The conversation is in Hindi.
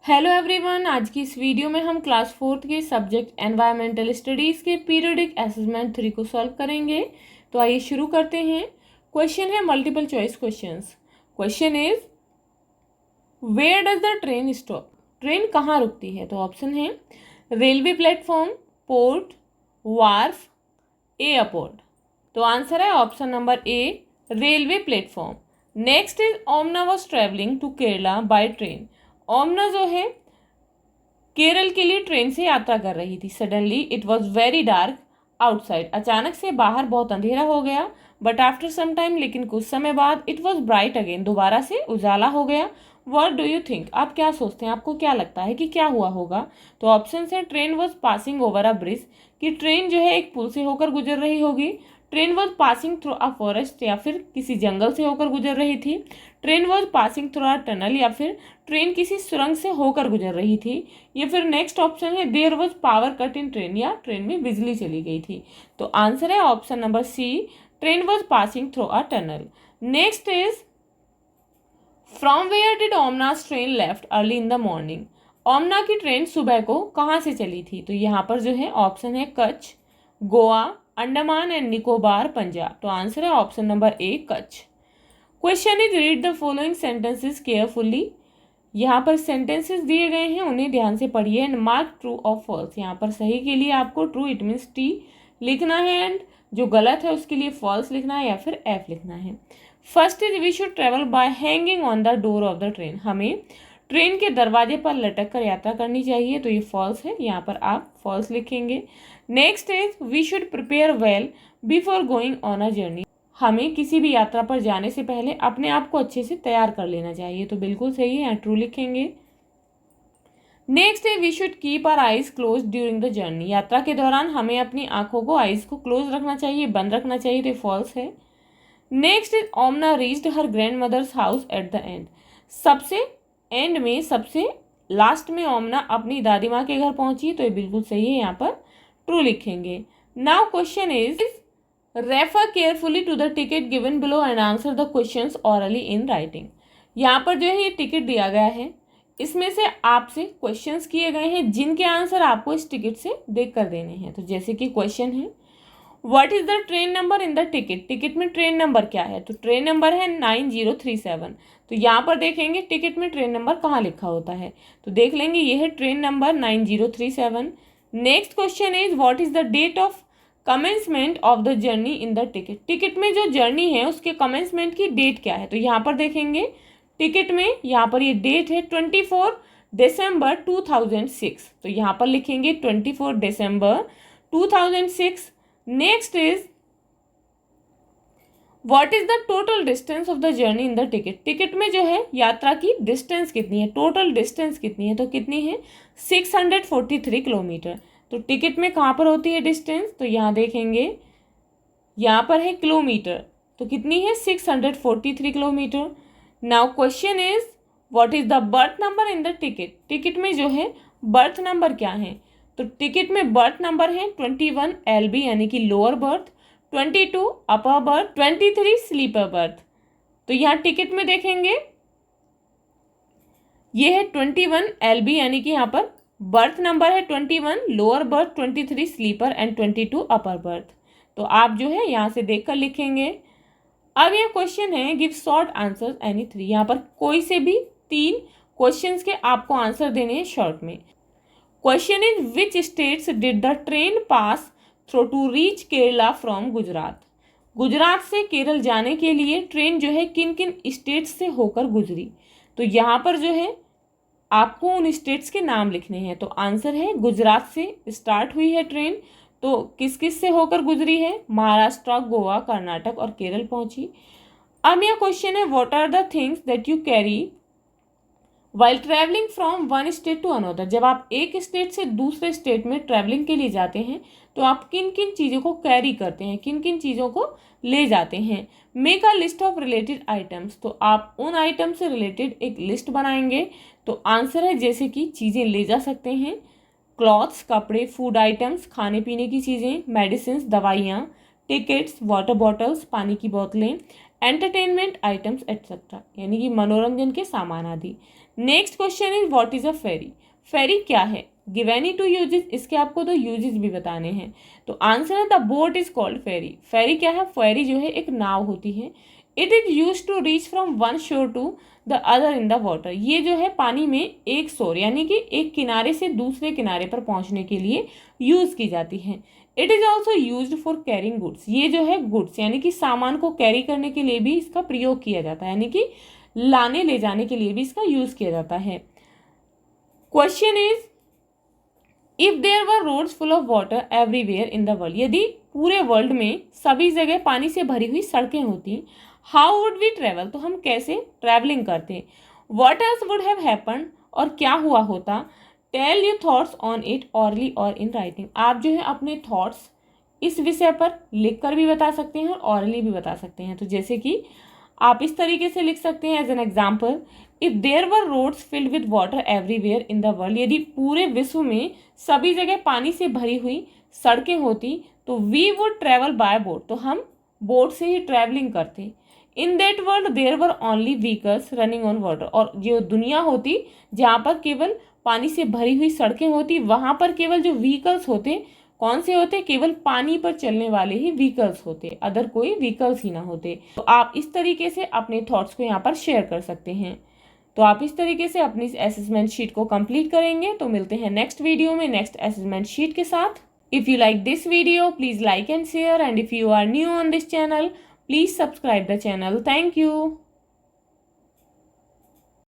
हेलो एवरीवन, आज की इस वीडियो में हम क्लास 4th के सब्जेक्ट एनवायरमेंटल स्टडीज़ के पीरियोडिक असेसमेंट 3 को सॉल्व करेंगे। तो आइए शुरू करते हैं। क्वेश्चन है multiple choice questions. Question is where does the train stop? Train कहाँ रुकती है? तो ऑप्शन है railway platform, port, wharf, airport. तो आंसर है option number A, railway platform. Next is Omana was travelling to Kerala by train. Omana जो है केरल के लिए ट्रेन से यात्रा कर रही थी। Suddenly it was very dark outside. अचानक से बाहर बहुत अंधेरा हो गया। बट आफ्टर सम टाइम, लेकिन कुछ समय बाद, इट वॉज ब्राइट अगेन, दोबारा से उजाला हो गया। What do you think? आप क्या सोचते हैं, आपको क्या लगता है कि क्या हुआ होगा? तो ऑप्शन है train was passing over a bridge, कि ट्रेन जो है एक पुल से होकर गुजर रही होगी। Train was passing through a forest, या फिर किसी जंगल से होकर गुजर रही थी। Train was passing through a tunnel, या फिर ट्रेन किसी सुरंग से होकर गुजर रही थी। या फिर नेक्स्ट ऑप्शन है there was power cut in train, या ट्रेन में बिजली चली गई थी। तो आंसर है option number C, train was passing through a tunnel. Next is from where did Omana's train left early in the morning? ओमना की ट्रेन सुबह को कहाँ से चली थी? तो यहाँ पर जो है ऑप्शन है कच्छ, गोवा, अंडमान एंड निकोबार, पंजाब। तो आंसर है option number A, Kutch. Question is read the following sentences carefully. यहाँ पर सेंटेंसेस दिए गए हैं, उन्हें ध्यान से पढ़िए एंड मार्क ट्रू और फॉल्स। यहाँ पर सही के लिए आपको ट्रू इट मीन्स टी लिखना है, एंड जो गलत है उसके लिए फॉल्स लिखना है या फिर एफ लिखना है। First is we should travel by hanging on the door of the train. हमें ट्रेन के दरवाजे पर लटक कर यात्रा करनी चाहिए, तो ये फॉल्स है, यहाँ पर आप फॉल्स लिखेंगे। Next is we should prepare well before going on a journey. हमें किसी भी यात्रा पर जाने से पहले अपने आप को अच्छे से तैयार कर लेना चाहिए, तो बिल्कुल सही है, यहाँ ट्रू लिखेंगे। नेक्स्ट है we should keep our eyes close during the journey. यात्रा के दौरान हमें अपनी आंखों को, आइज को क्लोज रखना चाहिए, बंद रखना चाहिए, तो फॉल्स है। Next is Omana reached her grandmother's house at the end. सबसे एंड में, सबसे लास्ट में ओमना अपनी दादी माँ के घर पहुंची, तो ये बिल्कुल सही है, यहाँ पर ट्रू लिखेंगे। Now question is refer carefully to the ticket given below and answer the questions orally in writing. यहाँ पर जो है ये टिकट दिया गया है, इसमें से आपसे क्वेश्चंस किए गए हैं जिनके आंसर आपको इस टिकट से देख कर देने हैं। तो जैसे कि क्वेश्चन है what is the train number in the ticket? Ticket में ट्रेन नंबर क्या है? तो ट्रेन नंबर है 9037। तो यहाँ पर देखेंगे टिकट में ट्रेन नंबर कहाँ लिखा होता है, तो देख लेंगे ये है train number 9037। Next question is what is the date of commencement of the journey in the ticket? Ticket में जो जर्नी है उसके कमेंसमेंट की डेट क्या है? तो यहाँ पर देखेंगे टिकट में, यहाँ पर ये डेट है 24 दिसंबर 2006। तो यहाँ पर लिखेंगे 24 दिसंबर 2006। Next is what is the total distance of the journey in the ticket? Ticket में जो है यात्रा की डिस्टेंस कितनी है, टोटल डिस्टेंस कितनी है? तो कितनी है? 643 किलोमीटर। तो टिकट में कहाँ पर होती है डिस्टेंस? तो यहाँ देखेंगे, यहाँ पर है किलोमीटर, तो कितनी है? 643 kilometre. Now question is what is the birth number in the ticket? Ticket में जो है बर्थ नंबर क्या है? तो टिकट में बर्थ नंबर है 21 LB यानी कि lower berth, 22 upper berth, 23 sleeper berth. तो यहाँ टिकट में देखेंगे ये है 21 LB यानी कि यहाँ पर बर्थ नंबर है 21, lower berth 23 sleeper and 22 upper berth. तो आप जो है यहाँ से देखकर लिखेंगे। अब यह क्वेश्चन है गिव शॉर्ट आंसर एनी 3। यहाँ पर कोई से भी 3 क्वेश्चंस के आपको आंसर देने हैं शॉर्ट में। Question is which states did the train pass through to reach Kerala from Gujarat? Gujarat से केरल जाने के लिए ट्रेन जो है किन किन स्टेट्स से होकर गुजरी? तो यहाँ पर जो है आपको उन स्टेट्स के नाम लिखने हैं। तो आंसर है गुजरात से स्टार्ट हुई है ट्रेन, तो किस किस से होकर गुजरी है? महाराष्ट्र, गोवा, कर्नाटक और केरल पहुंची। अब यह क्वेश्चन है what are the things that you carry while travelling from one state to another? जब आप एक स्टेट से दूसरे स्टेट में ट्रैवलिंग के लिए जाते हैं तो आप किन किन चीज़ों को कैरी करते हैं, किन किन चीज़ों को ले जाते हैं? Make a list of related items. तो आप उन आइटम से रिलेटेड एक लिस्ट बनाएंगे। तो आंसर है जैसे कि चीज़ें ले जा सकते हैं, क्लॉथ्स कपड़े, फूड आइटम्स खाने पीने की चीज़ें, मेडिसिन दवाइयाँ, टिकट्स वाटर बॉटल्स पानी की बोतलें, एंटरटेनमेंट आइटम्स एट्सेट्रा यानी कि मनोरंजन के सामान आदि। Next question is what is a ferry. Ferry क्या है, गिव एनी टू यूजेस, इसके आपको तो यूजेस भी बताने हैं। तो आंसर है the boat is called ferry. Ferry क्या है, फेरी जो है एक नाव होती है। It is use to reach from one shore to the other in the water, ये जो है पानी में एक शोर यानी कि एक किनारे से दूसरे किनारे पर पहुंचने के लिए यूज की जाती है। It is also use for carrying goods, ये जो है गुड्स यानी कि सामान को कैरी करने के लिए भी इसका प्रयोग किया जाता है, यानी कि लाने ले जाने के लिए भी इसका यूज किया जाता है। Question is if there were roads full of water everywhere in the world, यदि पूरे वर्ल्ड में सभी जगह पानी से भरी हुई सड़कें होती, हाउ वुड वी ट्रेवल, तो हम कैसे ट्रैवलिंग करते। What else would have happen, और क्या हुआ होता। Tell your thoughts on it orally और इन राइटिंग, आप जो है अपने थॉट्स इस विषय पर लिखकर भी बता सकते हैं और ऑरली भी बता सकते हैं। तो जैसे कि आप इस तरीके से लिख सकते हैं as an example, if there were roads filled with water everywhere in the world, यदि पूरे विश्व में सभी जगह पानी से भरी हुई सड़कें होती तो we would travel by boat, तो हम बोट से ही ट्रैवलिंग करते। In that world there were only vehicles running on water, और जो दुनिया होती जहाँ पर केवल पानी से भरी हुई सड़कें होती, वहाँ पर केवल जो व्हीकल्स होते कौन से होते, केवल पानी पर चलने वाले ही व्हीकल्स होते, अदर कोई व्हीकल्स ही ना होते। तो आप इस तरीके से अपने थॉट्स को यहाँ पर शेयर कर सकते हैं। तो आप इस तरीके से अपनी असेसमेंट शीट को कंप्लीट करेंगे। तो मिलते हैं नेक्स्ट वीडियो में नेक्स्ट असेसमेंट शीट के साथ। If you like this video please like and share, and if you are new on this channel please subscribe the channel. Thank you.